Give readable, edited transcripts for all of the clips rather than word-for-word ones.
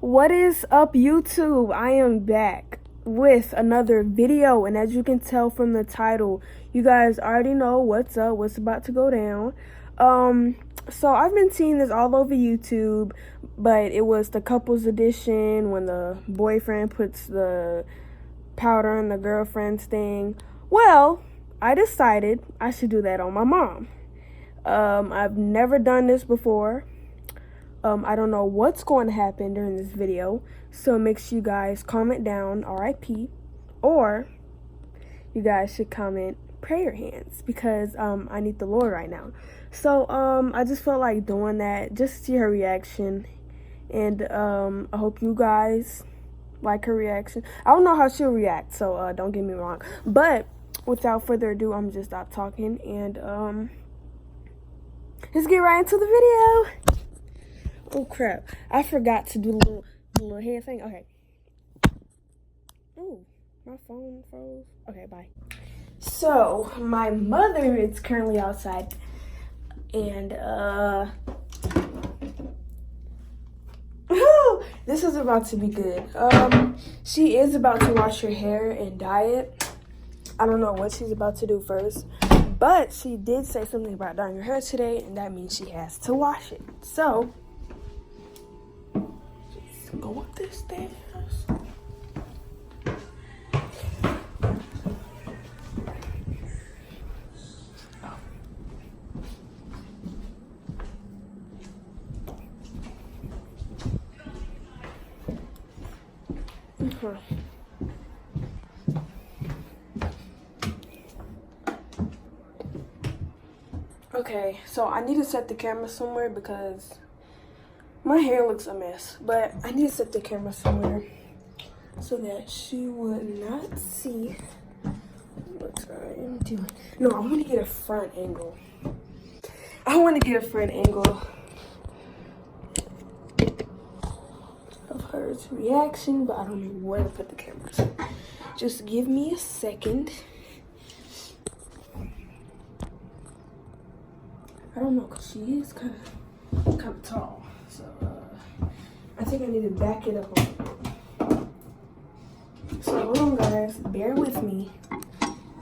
What is up, YouTube? I am back with another video, and as you can tell from the title, you guys already know what's up, what's about to go down. So I've been seeing this all over YouTube, but it was the couples edition when the boyfriend puts the powder in the girlfriend's thing. Well, I decided I should do that on my mom. I've never done this before. I don't know what's going to happen during this video, so make sure you guys comment down RIP, or you guys should comment prayer hands, because I need the Lord right now. So I just felt like doing that just to see her reaction, and I hope you guys like her reaction. I don't know how she'll react, so don't get me wrong, but without further ado, I'm just stop talking and let's get right into the video. Oh crap, I forgot to do the little hand thing. Okay. Oh, my phone froze. Okay, bye. So, my mother is currently outside, and this is about to be good. She is about to wash her hair and dye it. I don't know what she's about to do first, but she did say something about dyeing her hair today, and that means she has to wash it. So go up the stairs. Okay, so I need to set the camera somewhere because my hair looks a mess, but I need to set the camera somewhere so that she would not see what I am doing. No, I want to get a front angle. I want to get a front angle of her reaction, but I don't know where to put the camera. So just give me a second. I don't know, because she is kind of tall. So, I think I need to back it up a little. So, hold on, guys. Bear with me.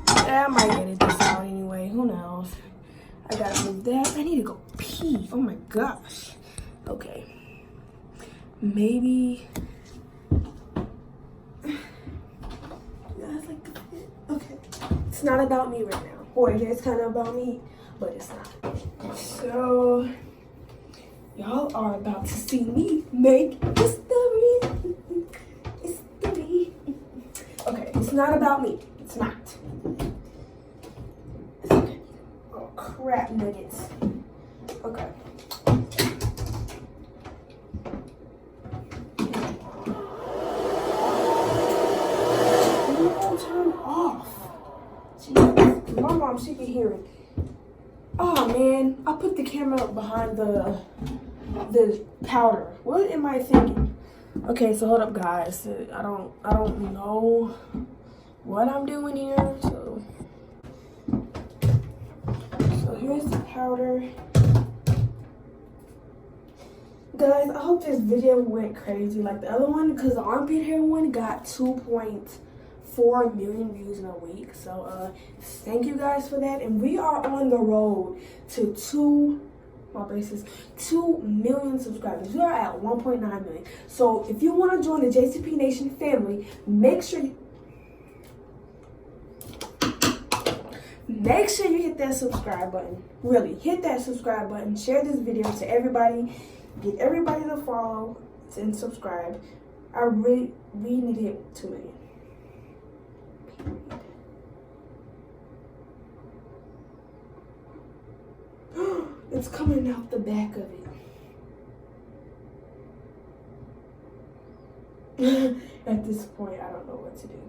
I might edit this out anyway. Who knows? I gotta move that. I need to go pee. Oh, my gosh. Okay. Maybe. You guys like the fit? Okay. It's not about me right now. Or it is kind of about me, but it's not. So, y'all are about to see me make history. History. Okay, it's not about me. It's not. It's okay. Oh, crap nuggets. Okay. Turn off. Jeez. My mom, she can hear it. Oh man, I put the camera behind the powder. What am I thinking? Okay, so hold up, guys. I don't know what I'm doing here. So here's the powder. Guys, I hope this video went crazy like the other one, because the armpit hair one got 2.4 million views in a week. So thank you guys for that, and we are on the road to 2 million subscribers. We are at 1.9 million. So if you want to join the JCP Nation family, make sure you hit that subscribe button. Really, hit that subscribe button. Share this video to everybody. Get everybody to follow and subscribe. We need to hit 2 million. It's coming out the back of it. At this point, I don't know what to do.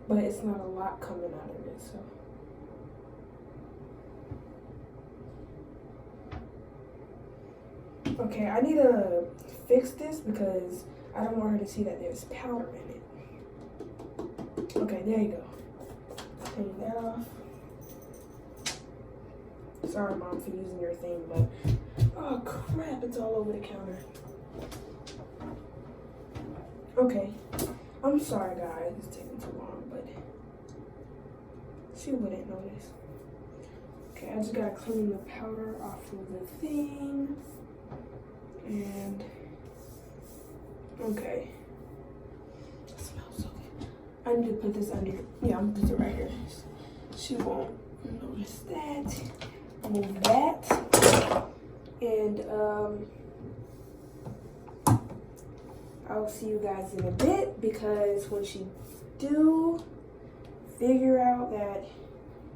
But it's not a lot coming out of it, so. Okay, I need to fix this because I don't want her to see that there's powder in it. Okay, there you go. Take that off. Sorry, Mom, for using your thing, but oh crap, it's all over the counter. Okay. I'm sorry, guys. It's taking too long, but she wouldn't notice. Okay, I just gotta clean the powder off of the thing. And okay. It smells so good. I need to put this under. Yeah, I'm gonna put it right here. She won't notice that. Move that. And I'll see you guys in a bit, because when she do figure out that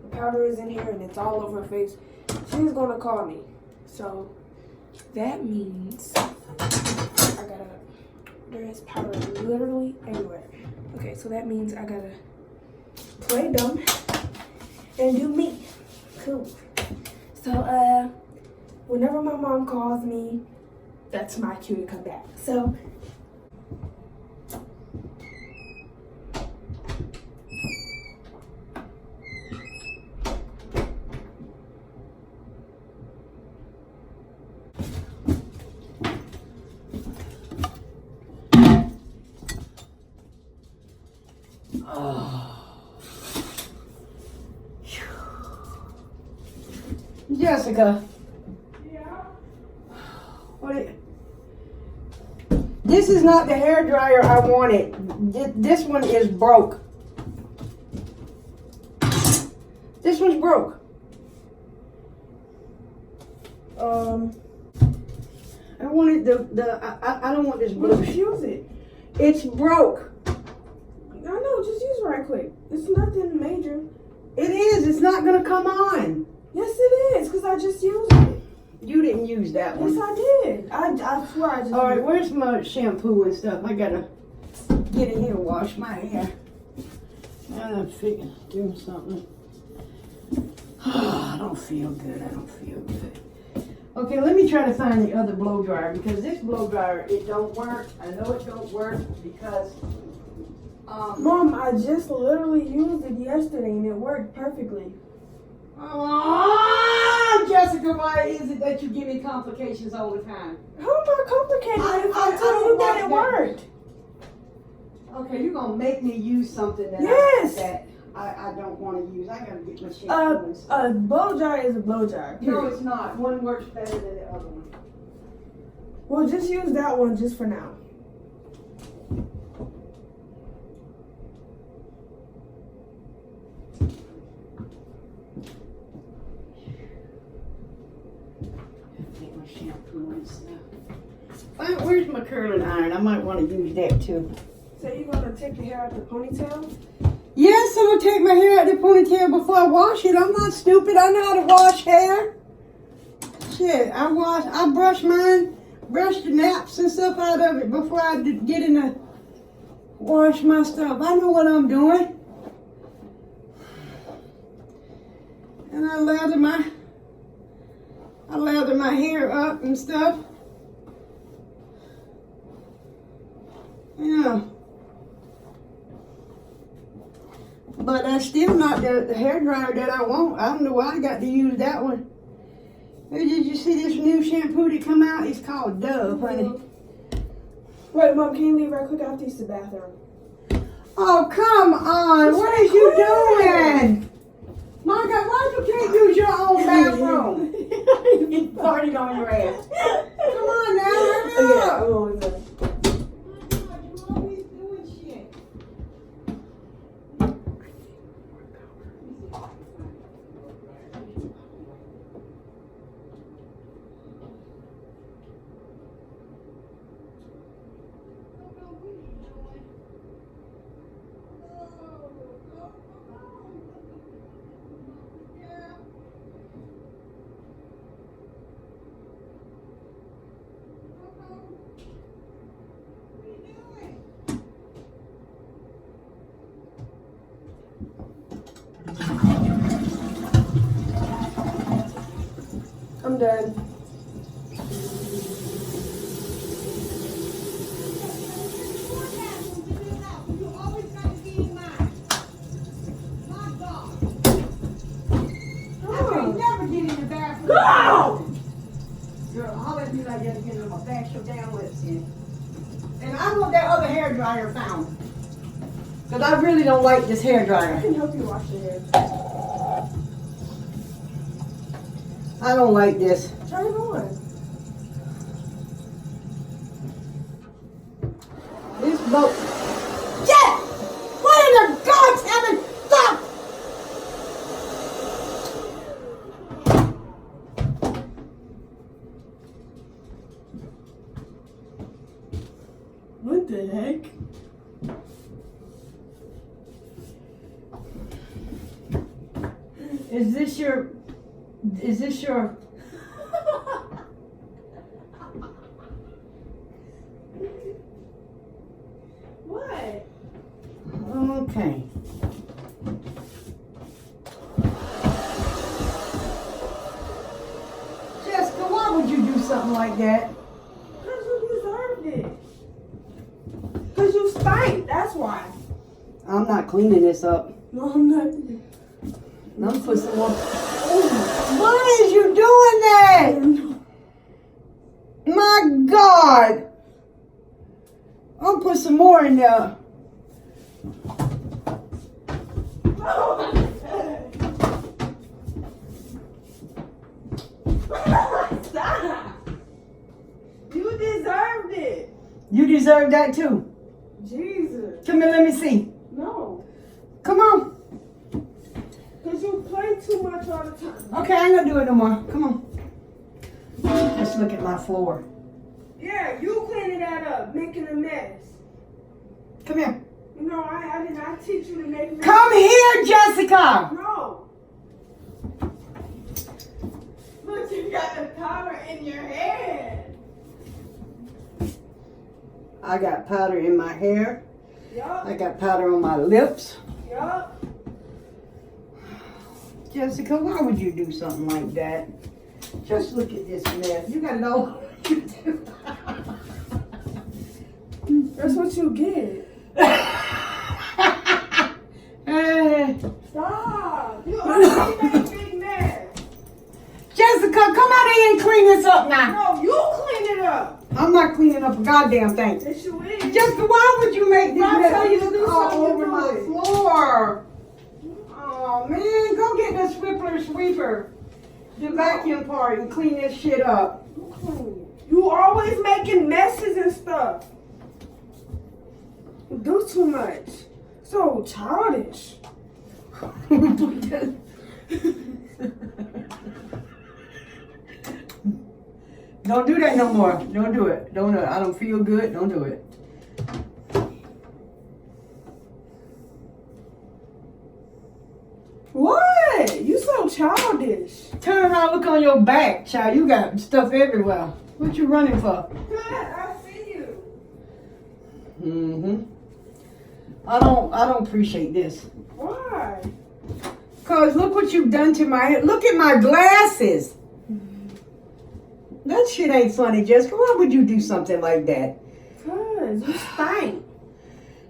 the powder is in here and it's all over her face, she's gonna call me. So that means there is powder literally everywhere. Okay, so that means I gotta play dumb and do me. Cool. So whenever my mom calls me, that's my cue to come back. So Jessica. yeah. This is not the hairdryer I wanted. This one is broke. This one's broke. I wanted I don't want this blue. Just use it. It's broke. I know, just use it right quick. It's nothing major. It is. It's not gonna come on. Yes, it is, because I just used it. You didn't use that one. Yes, I did. I swear I just All right, where's my shampoo and stuff? I gotta get in here and wash my hair. I'm doing something. I don't feel good. I don't feel good. Okay, let me try to find the other blow dryer, because this blow dryer, it don't work. I know it don't work because Mom, I just literally used it yesterday and it worked perfectly. oh, Jessica, why is it that you give me complications all the time? How am I complicated if I I tell you don't that like it that. worked? Okay, you're gonna make me use something that Yes. I don't want to use. I gotta get my shampoo and stuff. A blow dryer is a blow dryer. No, period. it's not. One works better than the other one. Well, just use that one just for now. Get my shampoo and stuff. Where's my curling iron? I might want to use that too. So you're gonna take your hair out the ponytail? Yes, I'm gonna take my hair out the ponytail before I wash it. I'm not stupid. I know how to wash hair. Shit, I brush mine, brush the naps and stuff out of it before I get in the wash my stuff. I know what I'm doing. And I lather my hair up and stuff. Yeah. But that's still not the hairdryer that I want. I don't know why I got to use that one. Hey, did you see this new shampoo that come out? It's called Dove, honey. Wait, Mom, can you leave right quick? I have to use the bathroom. Oh, come on. It's What is you doing? My God, why you can't use your own bathroom? You farted on your ass. Come on now, hurry Yeah, up. I'm always done. You always doing shit. I'm done. Never get in the bathroom. Go! Girl, all that be like that to get in my back, so down with. And I want that other hairdryer found. Because I really don't like this hairdryer. I can help you wash your hair. I don't like this. Turn it on. This boat. Yes! What in the God's heaven? Stop! What the heck? Is this your... What? Okay. Jessica, why would you do something like that? Because you deserved it. Because you stink. That's why. I'm not cleaning this up. No, I'm not. I'm put some more. Why is you doing that? My God. I'll put some more in there. Stop. You deserved it. You deserve that too. Jesus. Come here, let me see. No. Come on. Because you play too much all the time. Okay, I ain't gonna do it no more. Come on. Let's look at my floor. Yeah, you cleaning that up, making a mess. Come here. No, I did not teach you to make mess. Come here, Jessica. No. Look, you got the powder in your hair. I got powder in my hair. Yup. I got powder on my lips. Yup. Jessica, why would you do something like that? Just look at this mess. You gotta know what you do. That's what you get. Stop. You already made a big mess. Jessica, come out here and clean this up now. No, you clean it up. I'm not cleaning up a goddamn thing. Yes, you is. Jessica, why would you make this I mess? tell you to do all something, you over do my it. floor? Oh man, go get the sweeper, the vacuum part, and clean this shit up. You always making messes and stuff. You do too much. So childish. Don't do that no more. Don't do it. Don't do it. I don't feel good. Don't do it. What? You so childish. Turn around, look on your back, child. You got stuff everywhere. What you running for? Good, I see you. Mm-hmm. I don't appreciate this. Why? Cause look what you've done to my hair. Look at my glasses. That shit ain't funny, Jessica. Why would you do something like that? Cause you stink.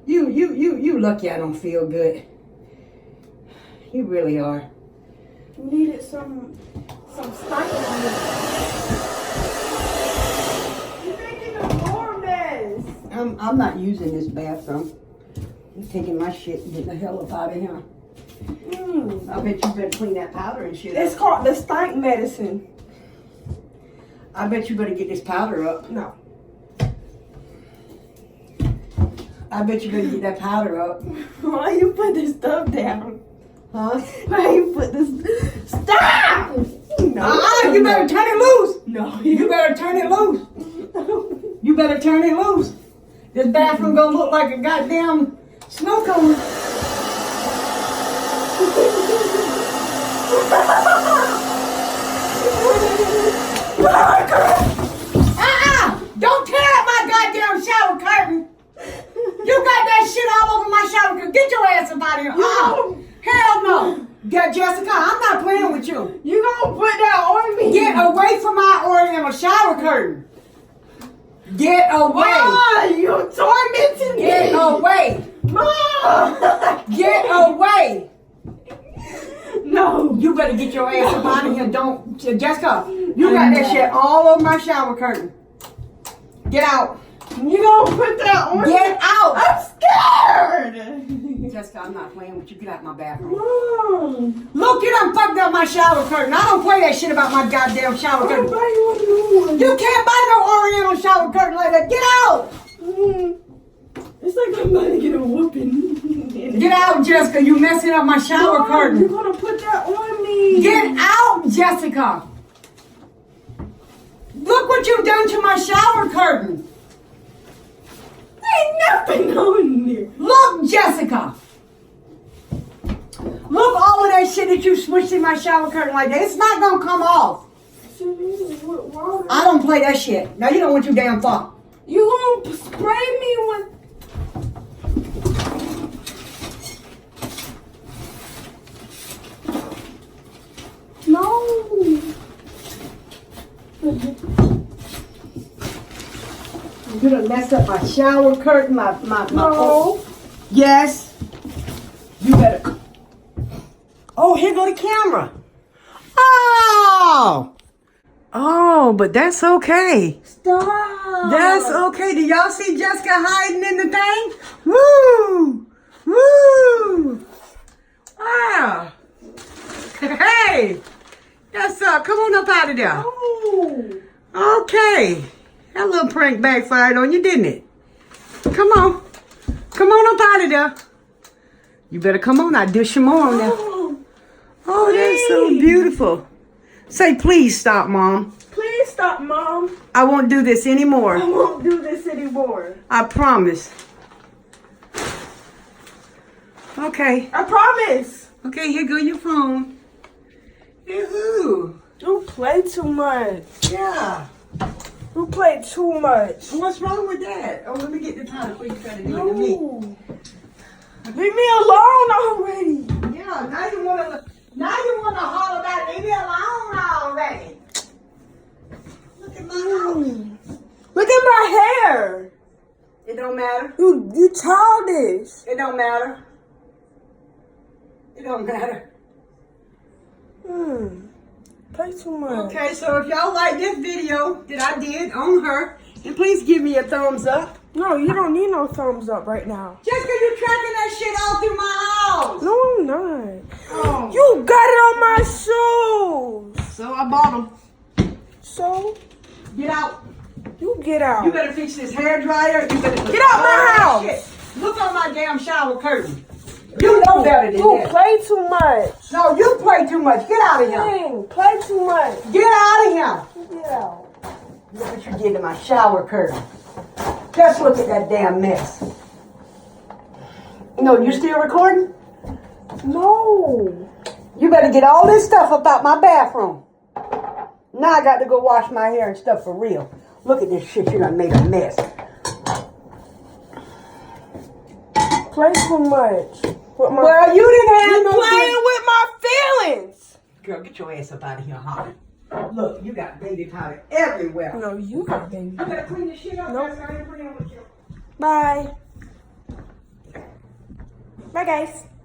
You lucky I don't feel good. You really are. You needed some stank on you. You're making a more mess. I'm not using this bathroom. I'm taking my shit and getting the hell up out of here. I bet you better clean that powder and shit It's up. called the stank medicine. I bet you better get this powder up. No. I bet you better get that powder up. Why you put this stuff down? Huh? Why you put this? Stop! No. You better turn it loose. No. You better turn it loose. You better turn it loose. This bathroom gonna look like a goddamn snow cone. Don't tear up my goddamn shower curtain. You got that shit all over my shower curtain. Get your ass up out of here. Hell no. Jessica, I'm not playing with you. You gonna put that on me? Get away from my oriental shower curtain. Get away. Why? You tormenting me. Get away. Mom. Get away. No. You better get your ass up out of here. Don't, Jessica, you got that shit all over my shower curtain. Get out. You gonna put that on? Get out. I'm scared. Jessica, I'm not playing with you. Get out my bathroom. Mom. Look, you done fucked up my shower curtain. I don't play that shit about my goddamn shower curtain. Buy you a new one. You can't buy no Oriental shower curtain like that. Get out. It's like I'm gonna get a whooping. Get out, Jessica. You messing up my shower Mom, curtain. you're gonna put that on me. Get out, Jessica. Look what you've done to my shower curtain. Ain't nothing on there. Look, Jessica. Look all of that shit that you smushed in my shower curtain like that. It's not gonna come off. I don't play that shit. Now you know what you damn fuck. You gonna spray me with... No. You done messed up my shower curtain, my No. Yes. You better. Oh, here go the camera. Oh, but that's okay. Stop. That's okay. Do y'all see Jessica hiding in the thing? Woo! Woo! Wow. Hey! Yes, sir. Come on up out of there. No. Okay. That little prank backfired on you, didn't it? Come on. Come on up out of there. You better come on. I dish some more on there. Oh, that's so beautiful. Say, please stop, Mom. Please stop, Mom. I won't do this anymore. I won't do this anymore. I promise. Okay. I promise. Okay, here go your phone. Yoo-hoo. You play too much. Yeah. You play too much. What's wrong with that? Oh, let me get the time before you try to do it to me. No. Leave me alone already. Yeah, now you wanna holler back. Leave me alone already. Look at my house. Look at my hair. It don't matter. You childish. It don't matter. It don't matter. Play too much. Okay, so if y'all like this video that I did on her, then please give me a thumbs up. No, you don't need no thumbs up right now. Just because you're tracking that shit all through my house. No, I'm not. Oh. You got it on my shoes. So I bought them. So, Get out. you get out. You better fix this hairdryer. You better Get out my house. Shit. Look on my damn shower curtain. You know better than You that. play too much. No, you play too much. Get out of here. Dang, play too much. Get out of here. Get out. Look what you did to my shower curtain. Just look at that damn mess. No, you still recording? No. You better get all this stuff up out my bathroom. Now I got to go wash my hair and stuff for real. Look at this shit. You done made a mess. Play too much. Well, you didn't have no playing with my feelings. Girl, get your ass up out of here, Holly. Look, you got baby powder everywhere. No, you got baby. You better clean this shit up. Nope. That's why I ain't playing with you. Bye. Bye, guys.